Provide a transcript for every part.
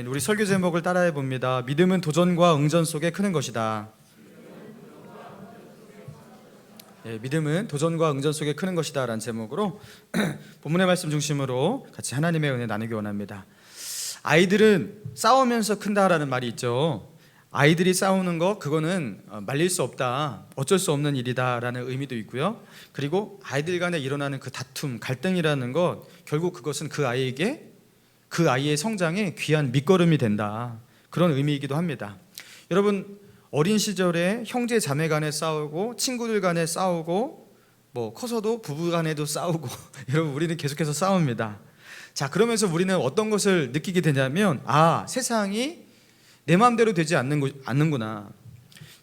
아멘. 우리 설교 제목을 따라해 봅니다. 믿음은 도전과 응전 속에 크는 것이다. 믿음은 도전과 응전 속에 크는 것이다 라는 제목으로 본문의 말씀 중심으로 같이 하나님의 은혜 나누기 원합니다. 아이들은 싸우면서 큰다라는 말이 있죠. 아이들이 싸우는 거 그거는 말릴 수 없다, 어쩔 수 없는 일이다라는 의미도 있고요. 그리고 아이들 간에 일어나는 그 다툼, 갈등이라는 것 결국 그것은 그 아이의 성장에 귀한 밑거름이 된다, 그런 의미이기도 합니다. 여러분, 어린 시절에 형제 자매 간에 싸우고 친구들 간에 싸우고 커서도 부부 간에도 싸우고 여러분, 우리는 계속해서 싸웁니다. 자, 그러면서 우리는 어떤 것을 느끼게 되냐면, 세상이 내 마음대로 되지 않는구나,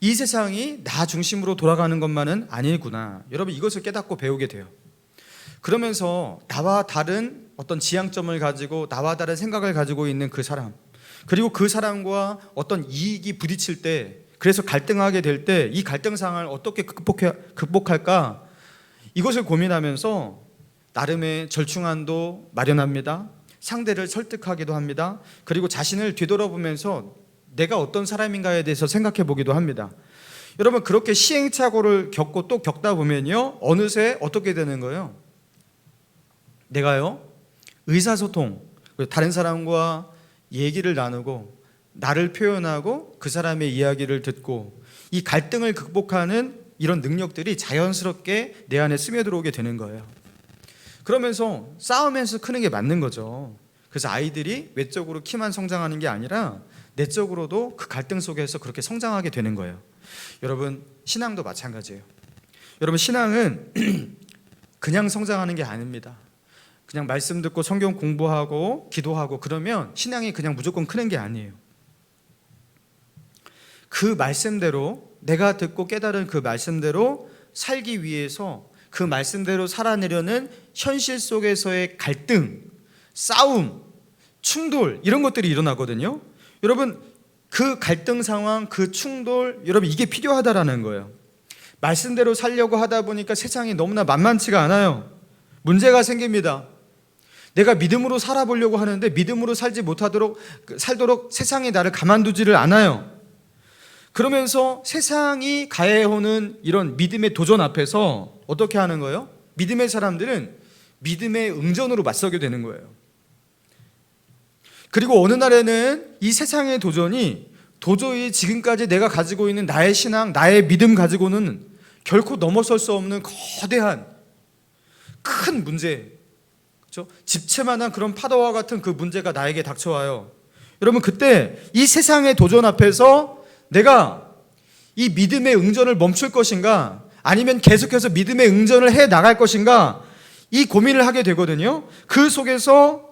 이 세상이 나 중심으로 돌아가는 것만은 아니구나, 여러분 이것을 깨닫고 배우게 돼요. 그러면서 나와 다른 어떤 지향점을 가지고 나와 다른 생각을 가지고 있는 그 사람, 그리고 그 사람과 어떤 이익이 부딪힐 때, 그래서 갈등하게 될 때 이 갈등 상황을 어떻게 극복할까, 이것을 고민하면서 나름의 절충안도 마련합니다. 상대를 설득하기도 합니다. 그리고 자신을 되돌아보면서 내가 어떤 사람인가에 대해서 생각해 보기도 합니다. 여러분, 그렇게 시행착오를 겪고 또 겪다 보면요, 어느새 어떻게 되는 거예요? 내가요, 의사소통, 다른 사람과 얘기를 나누고 나를 표현하고 그 사람의 이야기를 듣고 이 갈등을 극복하는 이런 능력들이 자연스럽게 내 안에 스며들어오게 되는 거예요. 그러면서 싸우면서 크는 게 맞는 거죠. 그래서 아이들이 외적으로 키만 성장하는 게 아니라 내적으로도 그 갈등 속에서 그렇게 성장하게 되는 거예요. 여러분, 신앙도 마찬가지예요. 여러분, 신앙은 그냥 성장하는 게 아닙니다. 그냥 말씀 듣고 성경 공부하고 기도하고 그러면 신앙이 그냥 무조건 크는 게 아니에요. 그 말씀대로, 내가 듣고 깨달은 그 말씀대로 살기 위해서 그 말씀대로 살아내려는 현실 속에서의 갈등, 싸움, 충돌, 이런 것들이 일어나거든요. 여러분, 그 갈등 상황, 그 충돌, 여러분 이게 필요하다라는 거예요. 말씀대로 살려고 하다 보니까 세상이 너무나 만만치가 않아요. 문제가 생깁니다. 내가 믿음으로 살아보려고 하는데 믿음으로 살지 못하도록 살도록 세상이 나를 가만두지를 않아요. 그러면서 세상이 가해오는 이런 믿음의 도전 앞에서 어떻게 하는 거예요? 믿음의 사람들은 믿음의 응전으로 맞서게 되는 거예요. 그리고 어느 날에는 이 세상의 도전이 도저히 지금까지 내가 가지고 있는 나의 신앙, 나의 믿음 가지고는 결코 넘어설 수 없는 거대한 큰 문제, 그렇죠? 집채만한 그런 파도와 같은 그 문제가 나에게 닥쳐와요. 여러분, 그때 이 세상의 도전 앞에서 내가 이 믿음의 응전을 멈출 것인가, 아니면 계속해서 믿음의 응전을 해 나갈 것인가, 이 고민을 하게 되거든요. 그 속에서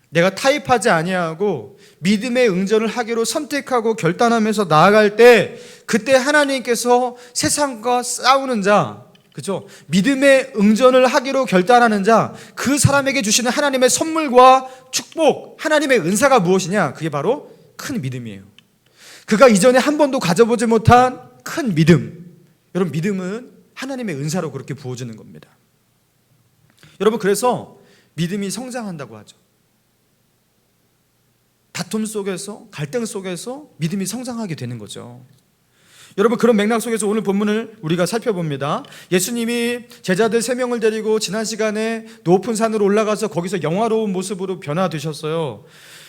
내가 타협하지 아니하고 믿음의 응전을 하기로 선택하고 결단하면서 나아갈 때, 그때 하나님께서 세상과 싸우는 자, 그렇죠? 믿음의 응전을 하기로 결단하는 자, 그 사람에게 주시는 하나님의 선물과 축복, 하나님의 은사가 무엇이냐? 그게 바로 큰 믿음이에요. 그가 이전에 한 번도 가져보지 못한 큰 믿음. 여러분, 믿음은 하나님의 은사로 그렇게 부어주는 겁니다. 여러분, 그래서 믿음이 성장한다고 하죠. 다툼 속에서, 갈등 속에서 믿음이 성장하게 되는 거죠. 여러분, 그런 맥락 속에서 오늘 본문을 우리가 살펴봅니다. 예수님이 제자들 3명을 데리고 지난 시간에 높은 산으로 올라가서 거기서 영화로운 모습으로 변화되셨어요.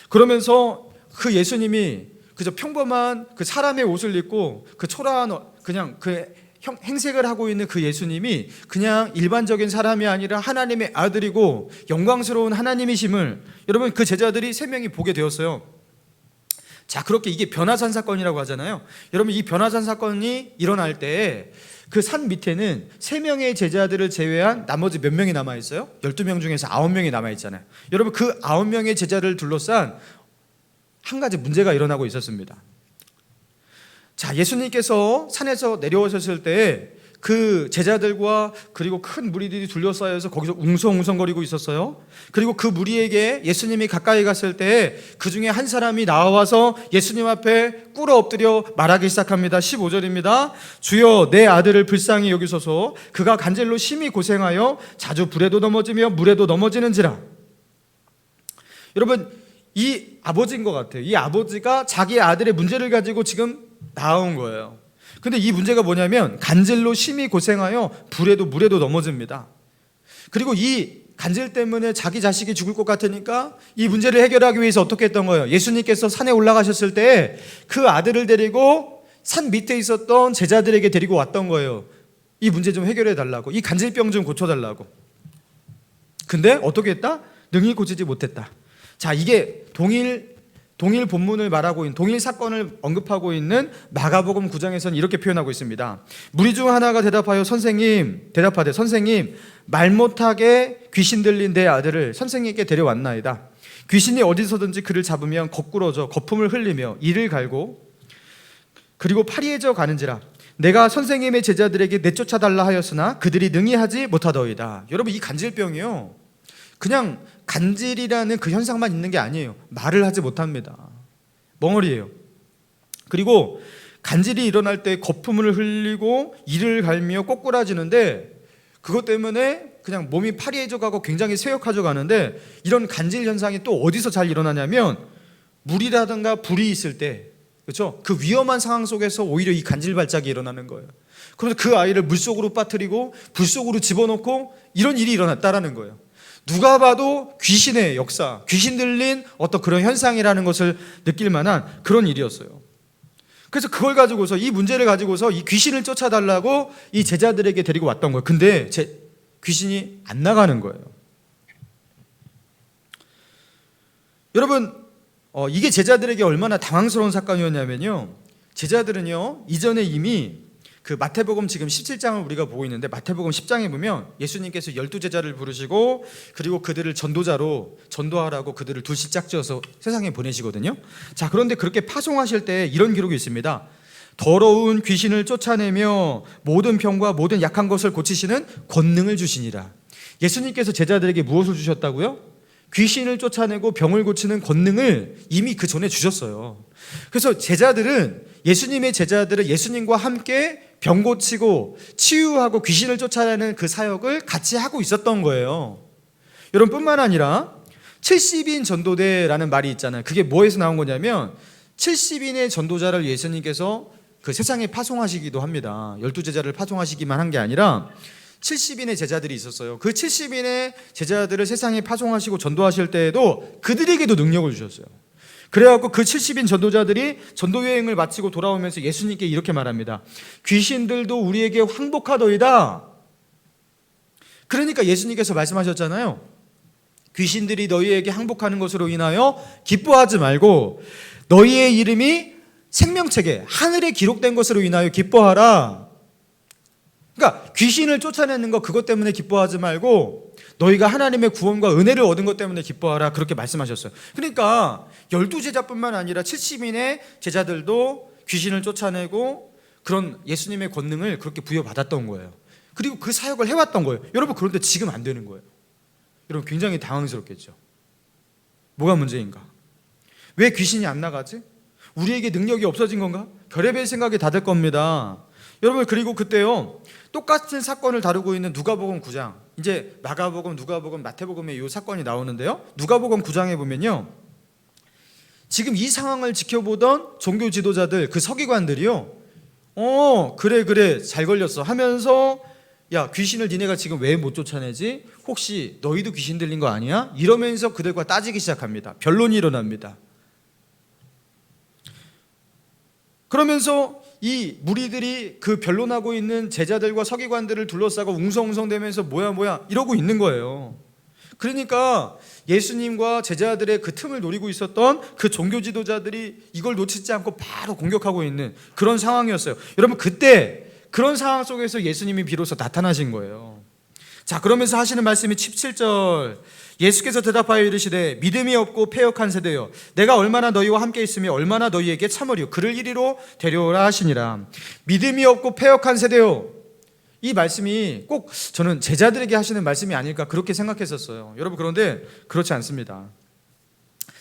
그러면서 그 예수님이 그저 평범한 그 사람의 옷을 입고 그 초라한 그냥 그 행색을 하고 있는 그 예수님이 그냥 일반적인 사람이 아니라 하나님의 아들이고 영광스러운 하나님이심을 여러분, 그 제자들이 3명이 보게 되었어요. 자, 그렇게 이게 변화산 사건이라고 하잖아요. 여러분, 이 변화산 사건이 일어날 때 그 산 밑에는 3명의 제자들을 제외한 나머지 몇 명이 남아있어요? 12명 중에서 9명이 남아있잖아요. 여러분, 그 9명의 제자를 둘러싼 한 가지 문제가 일어나고 있었습니다. 자, 예수님께서 산에서 내려오셨을 때 그 제자들과 그리고 큰 무리들이 둘러싸여서 거기서 웅성웅성거리고 있었어요. 그리고 그 무리에게 예수님이 가까이 갔을 때 그 중에 한 사람이 나와서 예수님 앞에 꿇어 엎드려 말하기 시작합니다. 15절입니다. 주여, 내 아들을 불쌍히 여기소서. 그가 간질로 심히 고생하여 자주 불에도 넘어지며 물에도 넘어지는지라. 여러분, 이 아버지인 것 같아요. 이 아버지가 자기 아들의 문제를 가지고 지금 나온 거예요. 근데 이 문제가 뭐냐면 간질로 심히 고생하여 불에도 물에도 넘어집니다. 그리고 이 간질 때문에 자기 자식이 죽을 것 같으니까 이 문제를 해결하기 위해서 어떻게 했던 거예요? 예수님께서 산에 올라가셨을 때 그 아들을 데리고 산 밑에 있었던 제자들에게 데리고 왔던 거예요. 이 문제 좀 해결해 달라고, 이 간질병 좀 고쳐달라고. 근데 어떻게 했다? 능히 고치지 못했다. 자, 이게 동일 본문을 말하고 있는, 동일 사건을 언급하고 있는 마가복음 9장에서는 이렇게 표현하고 있습니다. 무리 중 하나가 대답하되 선생님, 말 못하게 귀신 들린 내 아들을 선생님께 데려왔나이다. 귀신이 어디서든지 그를 잡으면 거꾸러져 거품을 흘리며 이를 갈고 그리고 파리해져 가는지라. 내가 선생님의 제자들에게 내쫓아달라 하였으나 그들이 능히 하지 못하더이다. 여러분, 이 간질병이요, 그냥 간질이라는 그 현상만 있는 게 아니에요. 말을 하지 못합니다. 멍어리예요. 그리고 간질이 일어날 때 거품을 흘리고 이를 갈며 꼬꾸라지는데, 그것 때문에 그냥 몸이 파리해져 가고 굉장히 쇠약해져 가는데, 이런 간질 현상이 또 어디서 잘 일어나냐면 물이라든가 불이 있을 때, 그렇죠? 그 위험한 상황 속에서 오히려 이 간질 발작이 일어나는 거예요. 그래서 그 아이를 물속으로 빠뜨리고 불 속으로 집어넣고 이런 일이 일어났다라는 거예요. 누가 봐도 귀신의 역사, 귀신 들린 어떤 그런 현상이라는 것을 느낄 만한 그런 일이었어요. 그래서 그걸 가지고서, 이 문제를 가지고서 이 귀신을 쫓아달라고 이 제자들에게 데리고 왔던 거예요. 근데 귀신이 안 나가는 거예요. 여러분, 이게 제자들에게 얼마나 당황스러운 사건이었냐면요, 제자들은요 이전에 이미 그 마태복음 지금 17장을 우리가 보고 있는데, 마태복음 10장에 보면 예수님께서 12제자를 부르시고 그리고 그들을 전도하라고 그들을 둘씩 짝지어서 세상에 보내시거든요. 자, 그런데 그렇게 파송하실 때 이런 기록이 있습니다. 더러운 귀신을 쫓아내며 모든 병과 모든 약한 것을 고치시는 권능을 주시니라. 예수님께서 제자들에게 무엇을 주셨다고요? 귀신을 쫓아내고 병을 고치는 권능을 이미 그 전에 주셨어요. 그래서 예수님의 제자들은 예수님과 함께 병 고치고 치유하고 귀신을 쫓아내는 그 사역을 같이 하고 있었던 거예요. 여러분, 뿐만 아니라 70인 전도대라는 말이 있잖아요. 그게 뭐에서 나온 거냐면 70인의 전도자를 예수님께서 그 세상에 파송하시기도 합니다. 12제자를 파송하시기만 한 게 아니라 70인의 제자들이 있었어요. 그 70인의 제자들을 세상에 파송하시고 전도하실 때에도 그들에게도 능력을 주셨어요. 그래갖고 그 70인 전도자들이 전도 여행을 마치고 돌아오면서 예수님께 이렇게 말합니다. 귀신들도 우리에게 항복하더이다. 그러니까 예수님께서 말씀하셨잖아요. 귀신들이 너희에게 항복하는 것으로 인하여 기뻐하지 말고 너희의 이름이 생명책에 하늘에 기록된 것으로 인하여 기뻐하라. 그러니까 귀신을 쫓아내는 거, 그것 때문에 기뻐하지 말고 너희가 하나님의 구원과 은혜를 얻은 것 때문에 기뻐하라, 그렇게 말씀하셨어요. 그러니까 12제자뿐만 아니라 70인의 제자들도 귀신을 쫓아내고 그런 예수님의 권능을 그렇게 부여받았던 거예요. 그리고 그 사역을 해왔던 거예요. 여러분, 그런데 지금 안 되는 거예요. 여러분, 굉장히 당황스럽겠죠. 뭐가 문제인가? 왜 귀신이 안 나가지? 우리에게 능력이 없어진 건가? 별의별 생각이 다 들 겁니다. 여러분, 그리고 그때요, 똑같은 사건을 다루고 있는 누가복음 9장, 이제 마가복음, 누가복음, 마태복음에 이 사건이 나오는데요, 누가복음 9장에 보면요, 지금 이 상황을 지켜보던 종교 지도자들, 그 서기관들이요, 그래 잘 걸렸어 하면서, 야, 귀신을 니네가 지금 왜 못 쫓아내지? 혹시 너희도 귀신 들린 거 아니야? 이러면서 그들과 따지기 시작합니다. 변론이 일어납니다. 그러면서 이 무리들이 그 변론하고 있는 제자들과 서기관들을 둘러싸고 웅성웅성대면서 뭐야 이러고 있는 거예요. 그러니까 예수님과 제자들의 그 틈을 노리고 있었던 그 종교 지도자들이 이걸 놓치지 않고 바로 공격하고 있는 그런 상황이었어요. 여러분, 그때 그런 상황 속에서 예수님이 비로소 나타나신 거예요. 자, 그러면서 하시는 말씀이 17절, 예수께서 대답하여 이르시되 믿음이 없고 패역한 세대여, 내가 얼마나 너희와 함께 있으며 얼마나 너희에게 참으리요, 그를 이리로 데려오라 하시니라. 믿음이 없고 패역한 세대여, 이 말씀이 꼭 저는 제자들에게 하시는 말씀이 아닐까 그렇게 생각했었어요. 여러분, 그런데 그렇지 않습니다.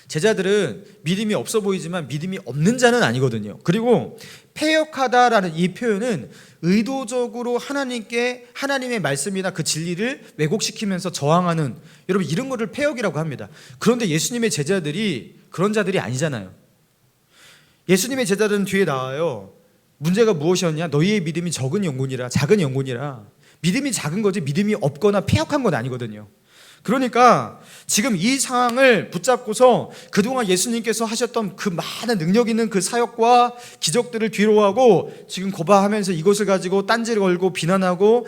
제자들은 믿음이 없어 보이지만 믿음이 없는 자는 아니거든요. 그리고 패역하다라는 이 표현은 의도적으로 하나님의 말씀이나 그 진리를 왜곡시키면서 저항하는, 여러분, 이런 거를 패역이라고 합니다. 그런데 예수님의 제자들이 그런 자들이 아니잖아요. 예수님의 제자들은 뒤에 나와요. 문제가 무엇이었냐? 너희의 믿음이 작은 영혼이라. 믿음이 작은 거지 믿음이 없거나 폐역한 건 아니거든요. 그러니까 지금 이 상황을 붙잡고서 그동안 예수님께서 하셨던 그 많은 능력 있는 그 사역과 기적들을 뒤로하고 지금 고발하면서 이것을 가지고 딴지를 걸고 비난하고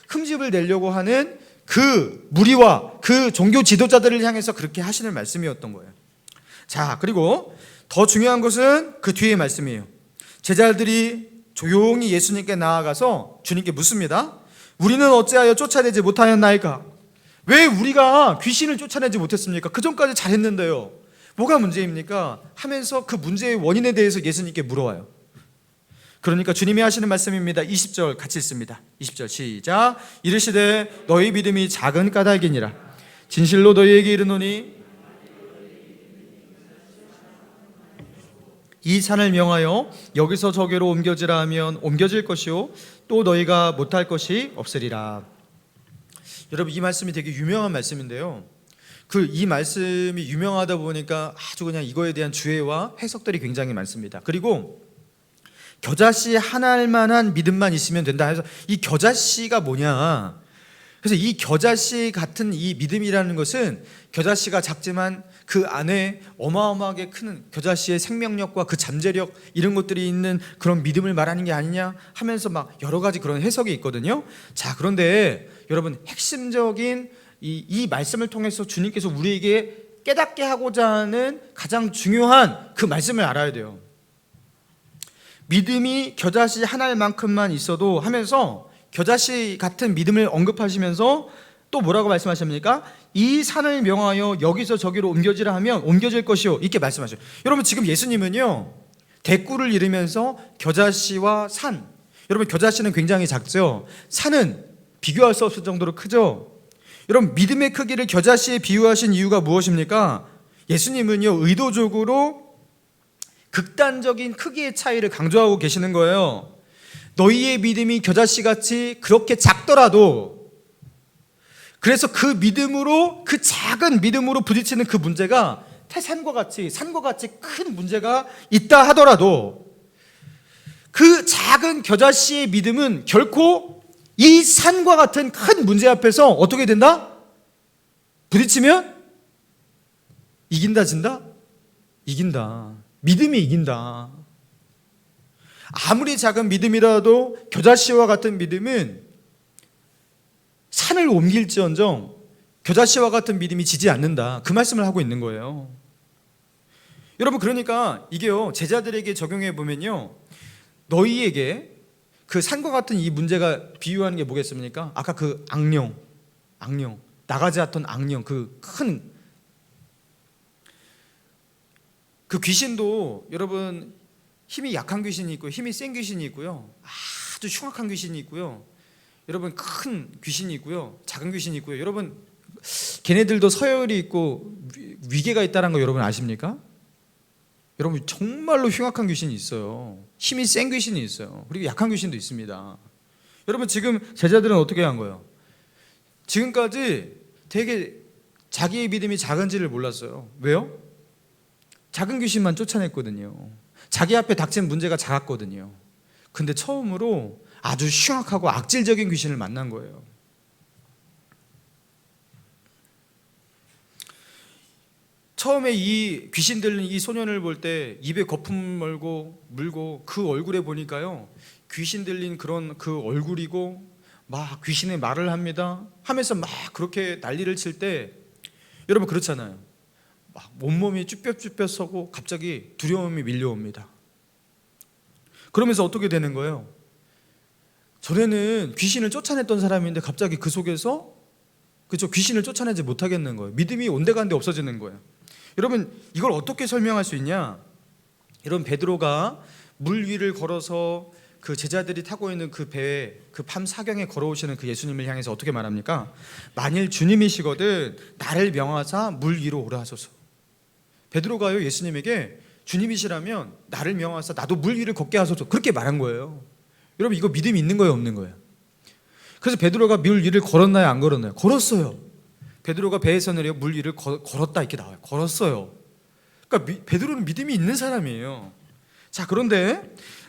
흠집을 내려고 하는 그 무리와 그 종교 지도자들을 향해서 그렇게 하시는 말씀이었던 거예요. 자, 그리고 더 중요한 것은 그 뒤에 말씀이에요. 제자들이 조용히 예수님께 나아가서 주님께 묻습니다. 우리는 어찌하여 쫓아내지 못하였나이까? 왜 우리가 귀신을 쫓아내지 못했습니까? 그 전까지 잘했는데요. 뭐가 문제입니까? 하면서 그 문제의 원인에 대해서 예수님께 물어와요. 그러니까 주님이 하시는 말씀입니다. 20절 같이 읽습니다. 20절 시작. 이르시되 너희 믿음이 작은 까닭이니라. 진실로 너희에게 이르노니 이 산을 명하여 여기서 저기로 옮겨지라 하면 옮겨질 것이요 또 너희가 못할 것이 없으리라. 여러분, 이 말씀이 되게 유명한 말씀인데요. 이 말씀이 유명하다 보니까 아주 그냥 이거에 대한 주해와 해석들이 굉장히 많습니다. 그리고 겨자씨 하나만한 믿음만 있으면 된다 해서 이 겨자씨가 뭐냐? 그래서 이 겨자씨 같은 이 믿음이라는 것은 겨자씨가 작지만 그 안에 어마어마하게 큰 겨자씨의 생명력과 그 잠재력 이런 것들이 있는 그런 믿음을 말하는 게 아니냐 하면서 막 여러 가지 그런 해석이 있거든요. 자, 그런데 여러분, 핵심적인 이 말씀을 통해서 주님께서 우리에게 깨닫게 하고자 하는 가장 중요한 그 말씀을 알아야 돼요. 믿음이 겨자씨 하나만큼만 있어도 하면서 겨자씨 같은 믿음을 언급하시면서 또 뭐라고 말씀하십니까? 이 산을 명하여 여기서 저기로 옮겨지라 하면 옮겨질 것이요 이렇게 말씀하셔요. 여러분, 지금 예수님은요 대꾸를 이루면서 겨자씨와 산, 여러분 겨자씨는 굉장히 작죠. 산은 비교할 수 없을 정도로 크죠. 여러분, 믿음의 크기를 겨자씨에 비유하신 이유가 무엇입니까? 예수님은요 의도적으로 극단적인 크기의 차이를 강조하고 계시는 거예요. 너희의 믿음이 겨자씨같이 그렇게 작더라도, 그래서 그 믿음으로, 그 작은 믿음으로 부딪히는 그 문제가 산과 같이 큰 문제가 있다 하더라도 그 작은 겨자씨의 믿음은 결코 이 산과 같은 큰 문제 앞에서 어떻게 된다? 부딪히면 이긴다, 진다? 이긴다. 믿음이 이긴다. 아무리 작은 믿음이라도 겨자씨와 같은 믿음은 산을 옮길지언정 겨자씨와 같은 믿음이 지지 않는다. 그 말씀을 하고 있는 거예요. 여러분, 그러니까 이게요 제자들에게 적용해 보면요, 너희에게 그 산과 같은 이 문제가 비유하는 게 뭐겠습니까? 아까 그 악령 나가지 않던 악령, 그 큰 그 귀신도 여러분 힘이 약한 귀신이 있고 힘이 센 귀신이 있고요, 아주 흉악한 귀신이 있고요, 여러분 큰 귀신이 있고요, 작은 귀신이 있고요. 여러분, 걔네들도 서열이 있고 위계가 있다는 거 여러분 아십니까? 여러분, 정말로 흉악한 귀신이 있어요. 힘이 센 귀신이 있어요. 그리고 약한 귀신도 있습니다. 여러분, 지금 제자들은 어떻게 한 거예요? 지금까지 되게 자기의 믿음이 작은지를 몰랐어요. 왜요? 작은 귀신만 쫓아냈거든요. 자기 앞에 닥친 문제가 작았거든요. 근데 처음으로 아주 흉악하고 악질적인 귀신을 만난 거예요. 처음에 이 귀신 들린 이 소년을 볼 때 입에 거품 물고 그 얼굴에 보니까요, 귀신 들린 그런 그 얼굴이고 막 귀신의 말을 합니다 하면서 막 그렇게 난리를 칠 때, 여러분 그렇잖아요. 막 온몸이 쭈뼛쭈뼛 서고 갑자기 두려움이 밀려옵니다. 그러면서 어떻게 되는 거예요? 전에는 귀신을 쫓아냈던 사람인데 갑자기 그 속에서 귀신을 쫓아내지 못하겠는 거예요. 믿음이 온데간데 없어지는 거예요. 여러분, 이걸 어떻게 설명할 수 있냐? 여러분, 베드로가 물 위를 걸어서 그 제자들이 타고 있는 그 배에 그 밤 사경에 걸어오시는 그 예수님을 향해서 어떻게 말합니까? 만일 주님이시거든 나를 명하사 물 위로 오라 하소서. 베드로가요 예수님에게 주님이시라면 나를 명하사 나도 물 위를 걷게 하소서, 그렇게 말한 거예요. 여러분, 이거 믿음이 있는 거예요, 없는 거예요? 그래서 베드로가 물 위를 걸었나요, 안 걸었나요? 걸었어요. 베드로가 배에서 내려 물 위를 걸었다 이렇게 나와요. 걸었어요. 그러니까 베드로는 믿음이 있는 사람이에요. 자, 그런데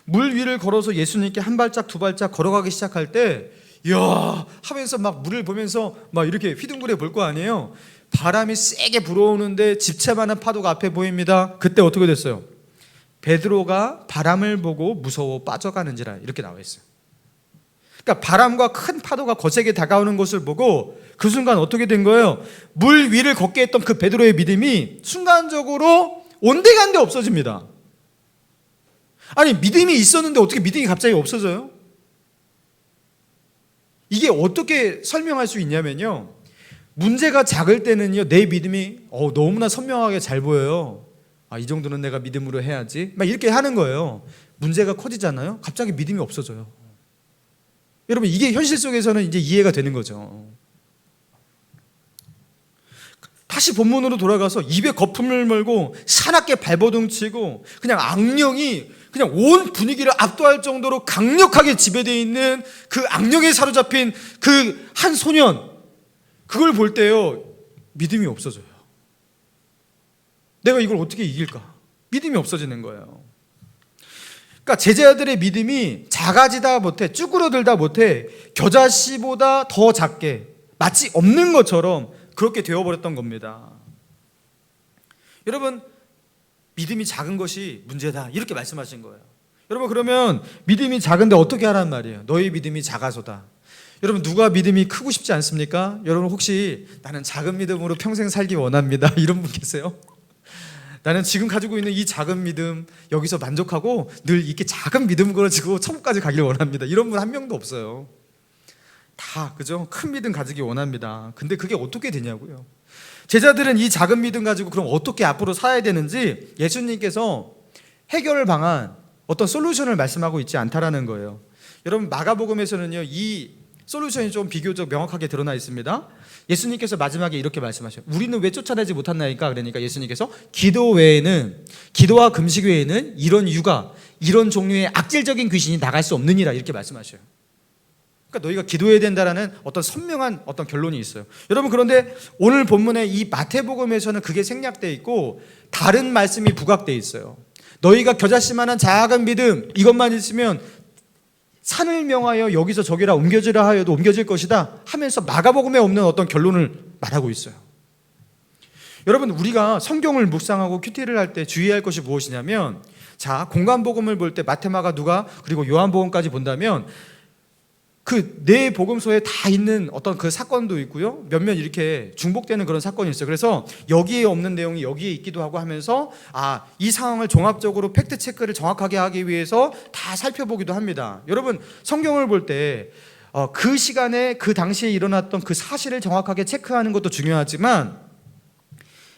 물 위를 걸어서 예수님께 한 발짝 두 발짝 걸어가기 시작할 때 이야 하면서 막 물을 보면서 막 이렇게 휘둥그레 볼 거 아니에요. 바람이 세게 불어오는데 집채만한 파도가 앞에 보입니다. 그때 어떻게 됐어요? 베드로가 바람을 보고 무서워 빠져가는지라 이렇게 나와 있어요. 그러니까 바람과 큰 파도가 거세게 다가오는 것을 보고 그 순간 어떻게 된 거예요? 물 위를 걷게 했던 그 베드로의 믿음이 순간적으로 온데간데 없어집니다. 아니 믿음이 있었는데 어떻게 믿음이 갑자기 없어져요? 이게 어떻게 설명할 수 있냐면요, 문제가 작을 때는요 내 믿음이 너무나 선명하게 잘 보여요. 이 정도는 내가 믿음으로 해야지 막 이렇게 하는 거예요. 문제가 커지잖아요, 갑자기 믿음이 없어져요. 여러분 이게 현실 속에서는 이제 이해가 되는 거죠. 다시 본문으로 돌아가서 입에 거품을 몰고 사납게 발버둥 치고 그냥 악령이 그냥 온 분위기를 압도할 정도로 강력하게 지배되어 있는 그 악령에 사로잡힌 그 한 소년, 그걸 볼 때요 믿음이 없어져요. 내가 이걸 어떻게 이길까? 믿음이 없어지는 거예요. 그러니까 제자들의 믿음이 작아지다 못해 쭈그러들다 못해 겨자씨보다 더 작게 마치 없는 것처럼 그렇게 되어버렸던 겁니다. 여러분 믿음이 작은 것이 문제다 이렇게 말씀하신 거예요. 여러분 그러면 믿음이 작은데 어떻게 하란 말이에요? 너희 믿음이 작아서다. 여러분 누가 믿음이 크고 싶지 않습니까? 여러분 혹시 나는 작은 믿음으로 평생 살기 원합니다 이런 분 계세요? 나는 지금 가지고 있는 이 작은 믿음 여기서 만족하고 늘 이렇게 작은 믿음을 가지고 천국까지 가길 원합니다 이런 분 한 명도 없어요. 다 그죠? 큰 믿음 가지기 원합니다. 근데 그게 어떻게 되냐고요. 제자들은 이 작은 믿음 가지고 그럼 어떻게 앞으로 살아야 되는지 예수님께서 해결 방안, 어떤 솔루션을 말씀하고 있지 않다라는 거예요. 여러분 마가복음에서는요 이 솔루션이 좀 비교적 명확하게 드러나 있습니다. 예수님께서 마지막에 이렇게 말씀하셔요. 우리는 왜 쫓아내지 못했나이까? 그러니까 예수님께서 기도와 금식 외에는 이런 육아, 이런 종류의 악질적인 귀신이 나갈 수 없느니라 이렇게 말씀하셔요. 그러니까 너희가 기도해야 된다라는 어떤 선명한 어떤 결론이 있어요. 여러분 그런데 오늘 본문의 이 마태복음에서는 그게 생략되어 있고 다른 말씀이 부각되어 있어요. 너희가 겨자씨만한 작은 믿음 이것만 있으면 산을 명하여 여기서 저기라 옮겨지라 하여도 옮겨질 것이다 하면서 마가복음에 없는 어떤 결론을 말하고 있어요. 여러분 우리가 성경을 묵상하고 큐티를 할 때 주의할 것이 무엇이냐면, 자 공관복음을 볼 때 마태, 마가, 누가 그리고 요한복음까지 본다면 그 네 복음서에 다 있는 어떤 그 사건도 있고요, 몇몇 이렇게 중복되는 그런 사건이 있어요. 그래서 여기에 없는 내용이 여기에 있기도 하고 하면서 이 상황을 종합적으로 팩트 체크를 정확하게 하기 위해서 다 살펴보기도 합니다. 여러분 성경을 볼 때 그 시간에 그 당시에 일어났던 그 사실을 정확하게 체크하는 것도 중요하지만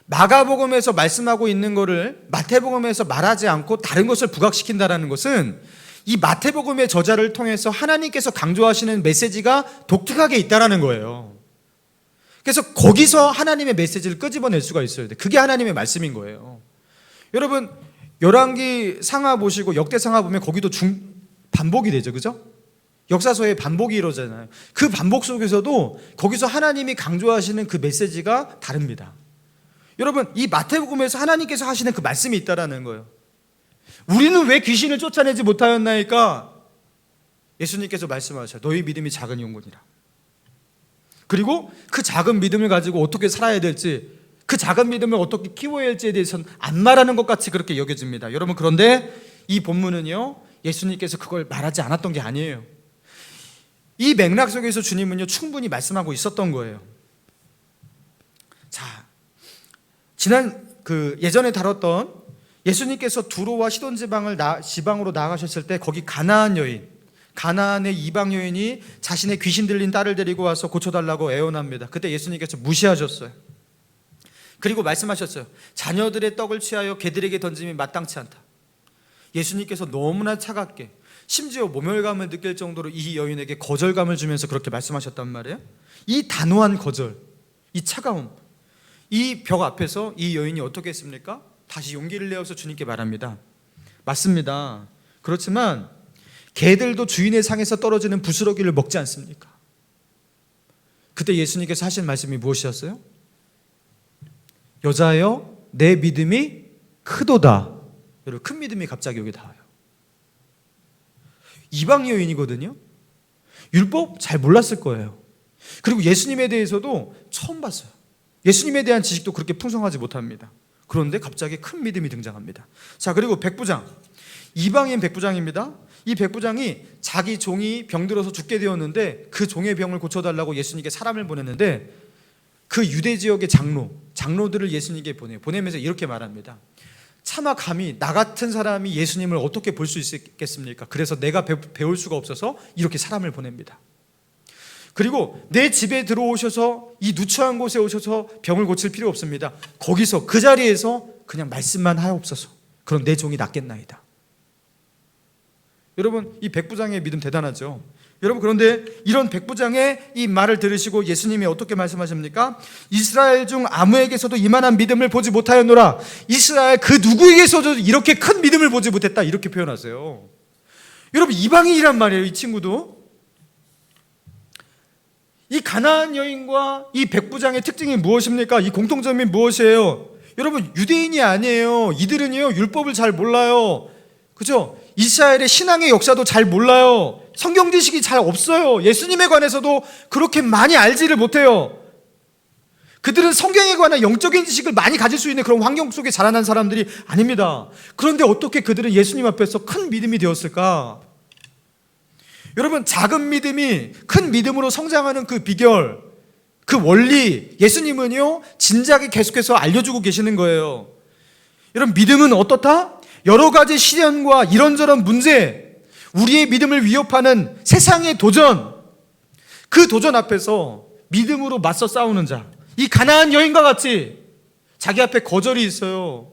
마가복음에서 말씀하고 있는 것을 마태복음에서 말하지 않고 다른 것을 부각시킨다는 것은 이 마태복음의 저자를 통해서 하나님께서 강조하시는 메시지가 독특하게 있다라는 거예요. 그래서 거기서 하나님의 메시지를 끄집어낼 수가 있어야 돼. 그게 하나님의 말씀인 거예요. 여러분 열왕기 상하 보시고 역대 상하 보면 거기도 반복이 되죠, 그죠? 역사서에 반복이 이루어지잖아요. 그 반복 속에서도 거기서 하나님이 강조하시는 그 메시지가 다릅니다. 여러분 이 마태복음에서 하나님께서 하시는 그 말씀이 있다라는 거예요. 우리는 왜 귀신을 쫓아내지 못하였나이까? 예수님께서 말씀하셔요. 너희 믿음이 작은 영혼이라. 그리고 그 작은 믿음을 가지고 어떻게 살아야 될지, 그 작은 믿음을 어떻게 키워야 할지에 대해서는 안 말하는 것 같이 그렇게 여겨집니다. 여러분 그런데 이 본문은요 예수님께서 그걸 말하지 않았던 게 아니에요. 이 맥락 속에서 주님은요 충분히 말씀하고 있었던 거예요. 자, 예전에 다뤘던 예수님께서 두로와 시돈 지방으로 나아가셨을 때 거기 가나안의 이방 여인이 자신의 귀신 들린 딸을 데리고 와서 고쳐달라고 애원합니다. 그때 예수님께서 무시하셨어요. 그리고 말씀하셨어요. 자녀들의 떡을 취하여 개들에게 던짐이 마땅치 않다. 예수님께서 너무나 차갑게, 심지어 모멸감을 느낄 정도로 이 여인에게 거절감을 주면서 그렇게 말씀하셨단 말이에요. 이 단호한 거절, 이 차가움, 이 벽 앞에서 이 여인이 어떻게 했습니까? 다시 용기를 내어서 주님께 말합니다. 맞습니다. 그렇지만 개들도 주인의 상에서 떨어지는 부스러기를 먹지 않습니까? 그때 예수님께서 하신 말씀이 무엇이었어요? 여자여 내 믿음이 크도다. 여러분, 큰 믿음이 갑자기 여기 닿아요. 이방 여인이거든요. 율법 잘 몰랐을 거예요. 그리고 예수님에 대해서도 처음 봤어요. 예수님에 대한 지식도 그렇게 풍성하지 못합니다. 그런데 갑자기 큰 믿음이 등장합니다. 자, 그리고 백부장, 이방인 백부장입니다. 이 백부장이 자기 종이 병들어서 죽게 되었는데 그 종의 병을 고쳐달라고 예수님께 사람을 보냈는데 그 유대 지역의 장로들을 예수님께 보내면서 이렇게 말합니다. 차마 감히 나 같은 사람이 예수님을 어떻게 볼 수 있겠습니까? 그래서 내가 배울 수가 없어서 이렇게 사람을 보냅니다. 그리고 내 집에 들어오셔서 이 누추한 곳에 오셔서 병을 고칠 필요 없습니다. 거기서 그 자리에서 그냥 말씀만 하옵소서. 그럼 내 종이 낫겠나이다. 여러분, 이 백부장의 믿음 대단하죠. 여러분, 그런데 이런 백부장의 이 말을 들으시고 예수님이 어떻게 말씀하십니까? 이스라엘 중 아무에게서도 이만한 믿음을 보지 못하였노라. 이스라엘 그 누구에게서도 이렇게 큰 믿음을 보지 못했다. 이렇게 표현하세요. 여러분, 이방인이란 말이에요. 이 친구도. 이 가나안 여인과 이 백부장의 특징이 무엇입니까? 이 공통점이 무엇이에요? 여러분, 유대인이 아니에요. 이들은요, 율법을 잘 몰라요. 그죠? 이스라엘의 신앙의 역사도 잘 몰라요. 성경 지식이 잘 없어요. 예수님에 관해서도 그렇게 많이 알지를 못해요. 그들은 성경에 관한 영적인 지식을 많이 가질 수 있는 그런 환경 속에 자라난 사람들이 아닙니다. 그런데 어떻게 그들은 예수님 앞에서 큰 믿음이 되었을까? 여러분, 작은 믿음이 큰 믿음으로 성장하는 그 비결, 그 원리, 예수님은요 진작에 계속해서 알려주고 계시는 거예요. 여러분, 믿음은 어떻다? 여러 가지 시련과 이런저런 문제, 우리의 믿음을 위협하는 세상의 도전, 그 도전 앞에서 믿음으로 맞서 싸우는 자, 이 가나안 여인과 같이 자기 앞에 거절이 있어요.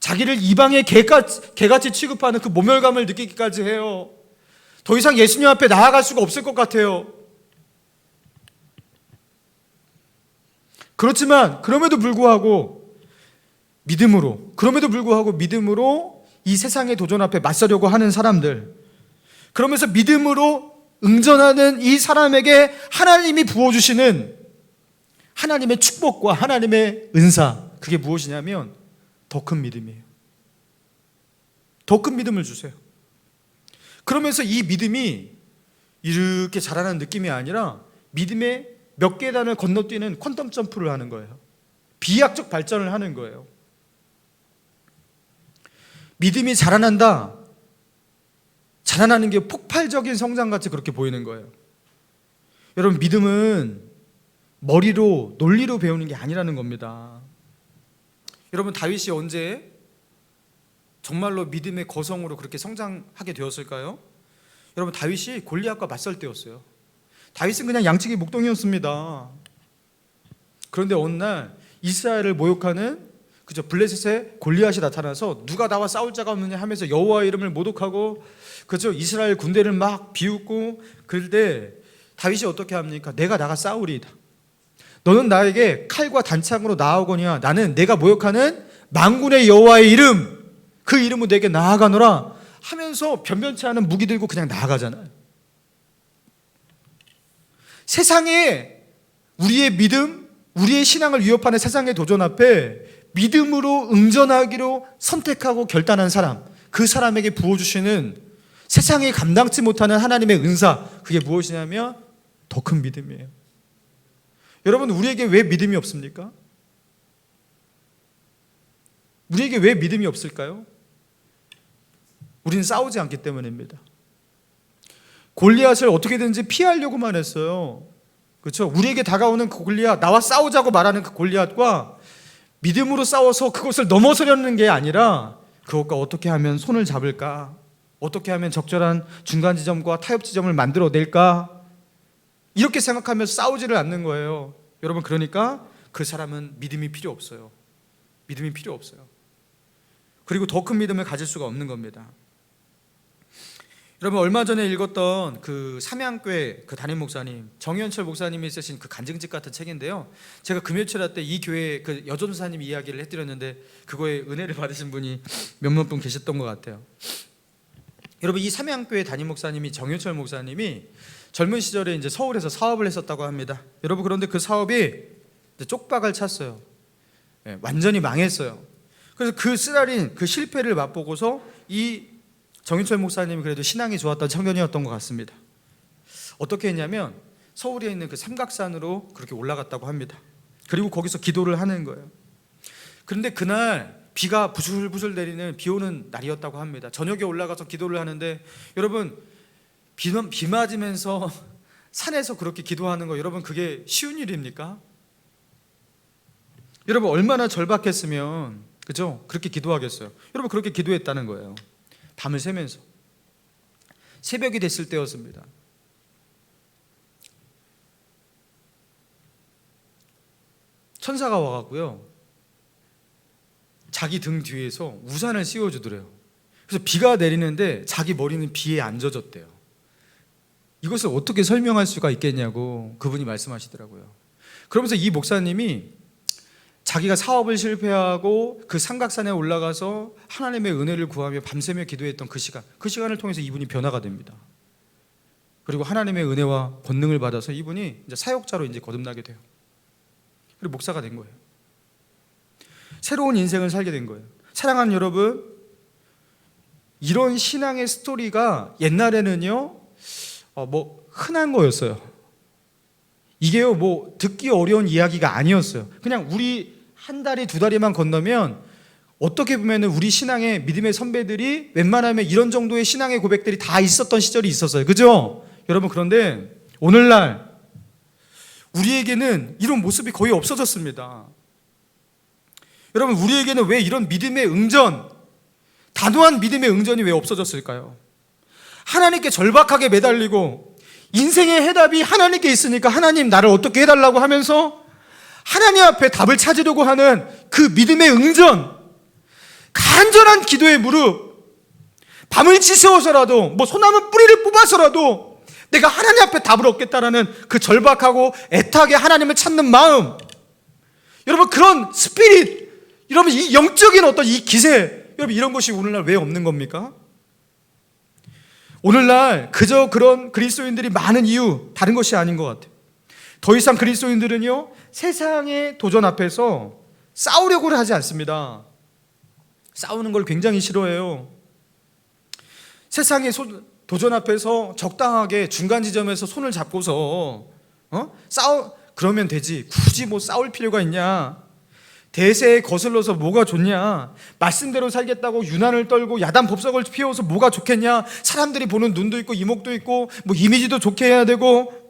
자기를 이방의 개같이 취급하는 그 모멸감을 느끼기까지 해요. 더 이상 예수님 앞에 나아갈 수가 없을 것 같아요. 그렇지만 그럼에도 불구하고 믿음으로 이 세상의 도전 앞에 맞서려고 하는 사람들, 그러면서 믿음으로 응전하는 이 사람에게 하나님이 부어주시는 하나님의 축복과 하나님의 은사, 그게 무엇이냐면 더 큰 믿음이에요. 더 큰 믿음을 주세요. 그러면서 이 믿음이 이렇게 자라는 느낌이 아니라 믿음의 몇 계단을 건너뛰는 퀀텀 점프를 하는 거예요. 비약적 발전을 하는 거예요. 믿음이 자라난다. 자라나는 게 폭발적인 성장같이 그렇게 보이는 거예요. 여러분, 믿음은 머리로, 논리로 배우는 게 아니라는 겁니다. 여러분, 다윗이 언제 정말로 믿음의 거성으로 그렇게 성장하게 되었을까요? 여러분, 다윗이 골리앗과 맞설 때였어요. 다윗은 그냥 양치기 목동이었습니다. 그런데 어느 날 이스라엘을 모욕하는 블레셋의 골리앗이 나타나서 누가 나와 싸울 자가 없느냐 하면서 여호와의 이름을 모독하고 이스라엘 군대를 막 비웃고, 그럴 때 다윗이 어떻게 합니까? 내가 나가 싸우리이다. 너는 나에게 칼과 단창으로 나아오거니와 나는 내가 모욕하는 만군의 여호와의 이름, 그 이름은 내게 나아가노라 하면서 변변치 않은 무기 들고 그냥 나아가잖아요. 세상에 우리의 믿음, 우리의 신앙을 위협하는 세상의 도전 앞에 믿음으로 응전하기로 선택하고 결단한 사람, 그 사람에게 부어주시는 세상이 감당치 못하는 하나님의 은사, 그게 무엇이냐면 더 큰 믿음이에요. 여러분, 우리에게 왜 믿음이 없습니까? 우리에게 왜 믿음이 없을까요? 우리는 싸우지 않기 때문입니다. 골리앗을 어떻게든지 피하려고만 했어요. 그렇죠? 우리에게 다가오는 그 골리앗, 나와 싸우자고 말하는 그 골리앗과 믿음으로 싸워서 그것을 넘어서려는 게 아니라 그것과 어떻게 하면 손을 잡을까? 어떻게 하면 적절한 중간 지점과 타협 지점을 만들어낼까? 이렇게 생각하면서 싸우지를 않는 거예요. 여러분, 그러니까 그 사람은 믿음이 필요 없어요. 믿음이 필요 없어요. 그리고 더 큰 믿음을 가질 수가 없는 겁니다. 여러분, 얼마 전에 읽었던 그 삼양교회 그 담임 목사님 정현철 목사님이 쓰신 그 간증집 같은 책인데요, 제가 금요일날 때 이 교회 그 여전사님 이야기를 해드렸는데 그거에 은혜를 받으신 분이 몇몇 분 계셨던 것 같아요. 여러분, 이 삼양교회 담임 목사님이 정현철 목사님이 젊은 시절에 이제 서울에서 사업을 했었다고 합니다. 여러분, 그런데 그 사업이 쪽박을 찼어요. 완전히 망했어요. 그래서 그 쓰라린 그 실패를 맛보고서 이 정인철 목사님이 그래도 신앙이 좋았던 청년이었던 것 같습니다. 어떻게 했냐면 서울에 있는 그 삼각산으로 그렇게 올라갔다고 합니다. 그리고 거기서 기도를 하는 거예요. 그런데 그날 비가 부슬부슬 내리는 비 오는 날이었다고 합니다. 저녁에 올라가서 기도를 하는데 여러분 비 맞으면서 산에서 그렇게 기도하는 거 여러분 그게 쉬운 일입니까? 여러분 얼마나 절박했으면 그죠? 그렇게 기도하겠어요. 여러분 그렇게 기도했다는 거예요. 밤을 새면서 새벽이 됐을 때였습니다. 천사가 와갖고요 자기 등 뒤에서 우산을 씌워주더래요. 그래서 비가 내리는데 자기 머리는 비에 안 젖었대요. 이것을 어떻게 설명할 수가 있겠냐고 그분이 말씀하시더라고요. 그러면서 이 목사님이 자기가 사업을 실패하고 그 삼각산에 올라가서 하나님의 은혜를 구하며 밤새며 기도했던 그 시간을 통해서 이분이 변화가 됩니다. 그리고 하나님의 은혜와 권능을 받아서 이분이 이제 사역자로 이제 거듭나게 돼요. 그리고 목사가 된 거예요. 새로운 인생을 살게 된 거예요. 사랑하는 여러분, 이런 신앙의 스토리가 옛날에는요 흔한 거였어요. 이게요 듣기 어려운 이야기가 아니었어요. 그냥 우리 한 다리 두 다리만 건너면 어떻게 보면은 우리 신앙의 믿음의 선배들이 웬만하면 이런 정도의 신앙의 고백들이 다 있었던 시절이 있었어요. 그죠? 여러분 그런데 오늘날 우리에게는 이런 모습이 거의 없어졌습니다. 여러분 우리에게는 왜 이런 믿음의 응전, 단호한 믿음의 응전이 왜 없어졌을까요? 하나님께 절박하게 매달리고 인생의 해답이 하나님께 있으니까 하나님 나를 어떻게 해달라고 하면서 하나님 앞에 답을 찾으려고 하는 그 믿음의 응전, 간절한 기도의 무릎, 밤을 지새워서라도 소나무 뿌리를 뽑아서라도 내가 하나님 앞에 답을 얻겠다라는 그 절박하고 애타게 하나님을 찾는 마음, 여러분 그런 스피릿, 여러분 이 영적인 어떤 이 기세, 여러분 이런 것이 오늘날 왜 없는 겁니까? 오늘날 그저 그런 그리스도인들이 많은 이유 다른 것이 아닌 것 같아요. 더 이상 그리스도인들은요 세상의 도전 앞에서 싸우려고는 하지 않습니다. 싸우는 걸 굉장히 싫어해요. 세상의 도전 앞에서 적당하게 중간 지점에서 손을 잡고서 그러면 되지 굳이 싸울 필요가 있냐, 대세에 거슬러서 뭐가 좋냐, 말씀대로 살겠다고 유난을 떨고 야단 법석을 피워서 뭐가 좋겠냐, 사람들이 보는 눈도 있고 이목도 있고 이미지도 좋게 해야 되고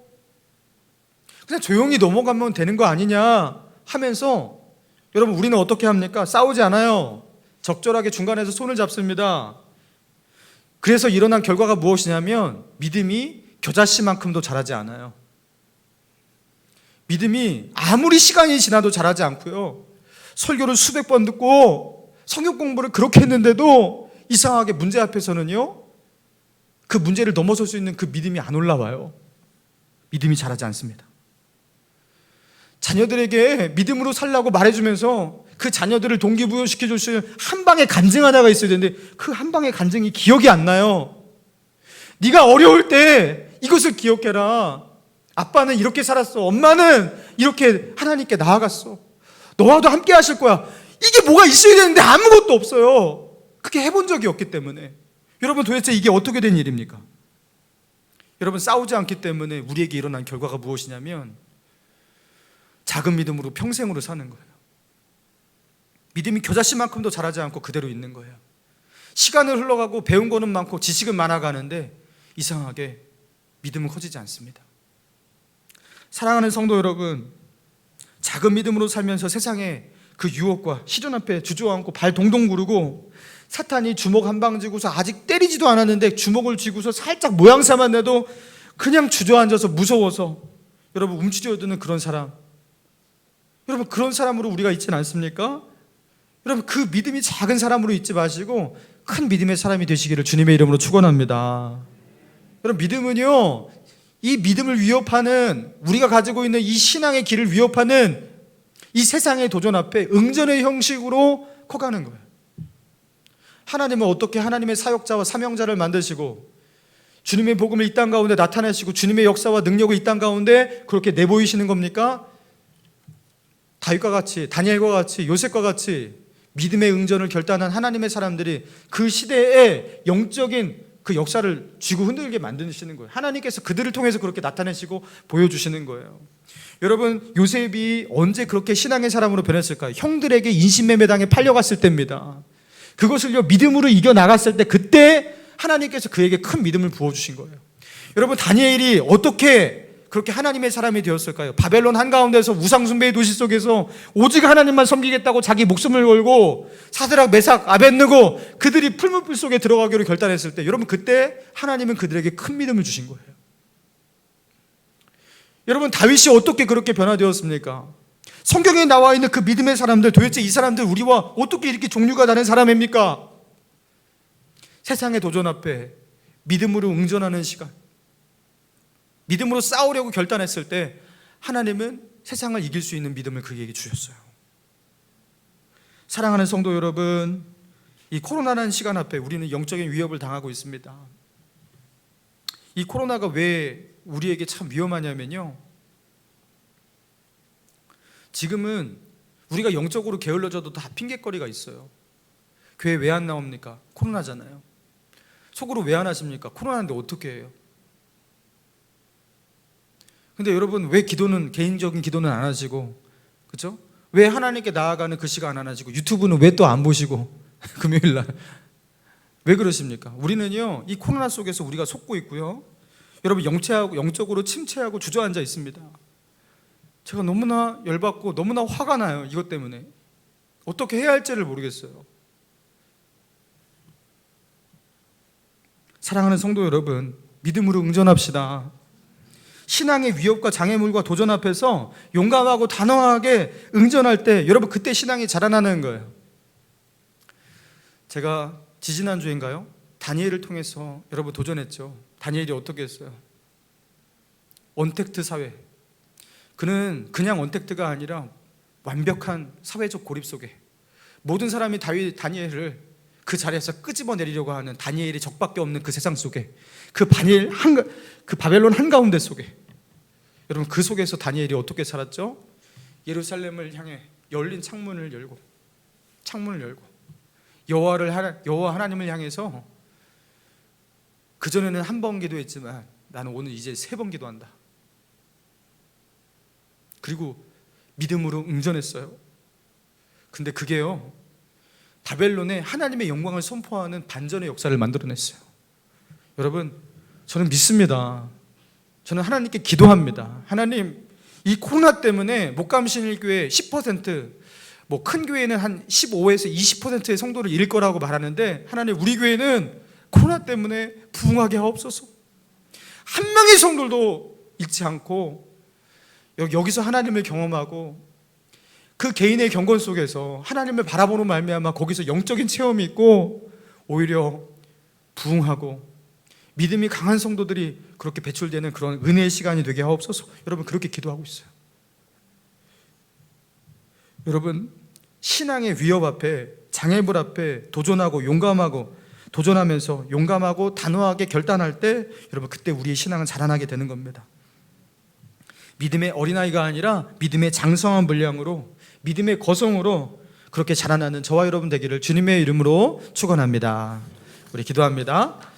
그냥 조용히 넘어가면 되는 거 아니냐 하면서 여러분 우리는 어떻게 합니까? 싸우지 않아요. 적절하게 중간에서 손을 잡습니다. 그래서 일어난 결과가 무엇이냐면 믿음이 겨자씨만큼도 자라지 않아요. 믿음이 아무리 시간이 지나도 자라지 않고요, 설교를 수백 번 듣고 성경 공부를 그렇게 했는데도 이상하게 문제 앞에서는요 그 문제를 넘어설 수 있는 그 믿음이 안 올라와요. 믿음이 자라지 않습니다. 자녀들에게 믿음으로 살라고 말해주면서 그 자녀들을 동기부여시켜줄 수 있는 한 방의 간증 하나가 있어야 되는데 그 한 방의 간증이 기억이 안 나요. 네가 어려울 때 이것을 기억해라. 아빠는 이렇게 살았어. 엄마는 이렇게 하나님께 나아갔어. 너와도 함께 하실 거야. 이게 뭐가 있어야 되는데 아무것도 없어요. 그렇게 해본 적이 없기 때문에. 여러분 도대체 이게 어떻게 된 일입니까? 여러분 싸우지 않기 때문에 우리에게 일어난 결과가 무엇이냐면 작은 믿음으로 평생으로 사는 거예요. 믿음이 겨자씨만큼도 자라지 않고 그대로 있는 거예요. 시간을 흘러가고 배운 거는 많고 지식은 많아가는데 이상하게 믿음은 커지지 않습니다. 사랑하는 성도 여러분, 작은 믿음으로 살면서 세상의 그 유혹과 시련 앞에 주저앉고 발 동동 구르고 사탄이 주먹 한 방 쥐고서 아직 때리지도 않았는데 주먹을 쥐고서 살짝 모양새만 내도 그냥 주저앉아서 무서워서 여러분 움츠려드는 그런 사람, 여러분 그런 사람으로 우리가 있지는 않습니까? 여러분 그 믿음이 작은 사람으로 있지 마시고 큰 믿음의 사람이 되시기를 주님의 이름으로 축원합니다. 여러분 믿음은요 이 믿음을 위협하는, 우리가 가지고 있는 이 신앙의 길을 위협하는 이 세상의 도전 앞에 응전의 형식으로 커가는 거예요. 하나님은 어떻게 하나님의 사역자와 사명자를 만드시고 주님의 복음을 이 땅 가운데 나타내시고 주님의 역사와 능력을 이 땅 가운데 그렇게 내보이시는 겁니까? 다윗과 같이, 다니엘과 같이, 요셉과 같이 믿음의 응전을 결단한 하나님의 사람들이 그 시대에 영적인 그 역사를 쥐고 흔들게 만드시는 거예요. 하나님께서 그들을 통해서 그렇게 나타내시고 보여주시는 거예요. 여러분, 요셉이 언제 그렇게 신앙의 사람으로 변했을까요? 형들에게 인신매매당해 팔려갔을 때입니다. 그것을요 믿음으로 이겨나갔을 때, 그때 하나님께서 그에게 큰 믿음을 부어주신 거예요. 여러분, 다니엘이 어떻게 그렇게 하나님의 사람이 되었을까요? 바벨론 한가운데서 우상숭배의 도시 속에서 오직 하나님만 섬기겠다고 자기 목숨을 걸고 사드락, 메삭, 아벳느고 그들이 풀무불 속에 들어가기로 결단했을 때, 여러분, 그때 하나님은 그들에게 큰 믿음을 주신 거예요. 여러분, 다윗이 어떻게 그렇게 변화되었습니까? 성경에 나와 있는 그 믿음의 사람들, 도대체 이 사람들 우리와 어떻게 이렇게 종류가 다른 사람입니까? 세상의 도전 앞에 믿음으로 응전하는 시간, 믿음으로 싸우려고 결단했을 때 하나님은 세상을 이길 수 있는 믿음을 그에게 주셨어요. 사랑하는 성도 여러분, 이 코로나라는 시간 앞에 우리는 영적인 위협을 당하고 있습니다. 이 코로나가 왜 우리에게 참 위험하냐면요, 지금은 우리가 영적으로 게을러져도 다 핑계거리가 있어요. 교회 왜 안 나옵니까? 코로나잖아요. 속으로 왜 안 하십니까? 코로나인데 어떻게 해요? 근데 여러분, 왜 기도는, 개인적인 기도는 안 하시고, 그렇죠? 왜 하나님께 나아가는 그 시간 안 하시고, 유튜브는 왜 또 안 보시고 금요일 날 왜 그러십니까? 우리는요 이 코로나 속에서 우리가 속고 있고요, 여러분, 영적으로 침체하고 주저앉아 있습니다. 제가 너무나 열받고 너무나 화가 나요. 이것 때문에 어떻게 해야 할지를 모르겠어요. 사랑하는 성도 여러분, 믿음으로 응전합시다. 신앙의 위협과 장애물과 도전 앞에서 용감하고 단호하게 응전할 때, 여러분, 그때 신앙이 자라나는 거예요. 제가 지지난주인가요? 다니엘을 통해서 여러분 도전했죠. 다니엘이 어떻게 했어요? 언택트 사회. 그는 그냥 언택트가 아니라 완벽한 사회적 고립 속에 모든 사람이 다니엘을 그 자리에서 끄집어내리려고 하는 다니엘이 적밖에 없는 그 세상 속에, 그 바벨론 한가운데 속에, 여러분, 그 속에서 다니엘이 어떻게 살았죠? 예루살렘을 향해 열린 창문을 열고 여호와 하나님을 향해서, 그전에는 한 번 기도했지만 나는 오늘 이제 3번 기도한다. 그리고 믿음으로 응전했어요. 근데 그게요 바벨론에 하나님의 영광을 선포하는 반전의 역사를 만들어냈어요. 여러분, 저는 믿습니다. 저는 하나님께 기도합니다. 하나님, 이 코로나 때문에 목감신일교회 10%, 뭐 큰 교회는 한 15에서 20%의 성도를 잃을 거라고 말하는데, 하나님, 우리 교회는 코로나 때문에 부흥하게 하옵소서. 한 명의 성도도 잃지 않고 여기서 하나님을 경험하고 그 개인의 경건 속에서 하나님을 바라보는 말미암아 거기서 영적인 체험이 있고 오히려 부흥하고 믿음이 강한 성도들이 그렇게 배출되는 그런 은혜의 시간이 되게 하옵소서. 여러분, 그렇게 기도하고 있어요. 여러분, 신앙의 위협 앞에, 장애물 앞에 도전하고 용감하고, 도전하면서 용감하고 단호하게 결단할 때, 여러분, 그때 우리의 신앙은 자라나게 되는 겁니다. 믿음의 어린아이가 아니라 믿음의 장성한 분량으로, 믿음의 거성으로 그렇게 자라나는 저와 여러분 되기를 주님의 이름으로 축원합니다. 우리 기도합니다.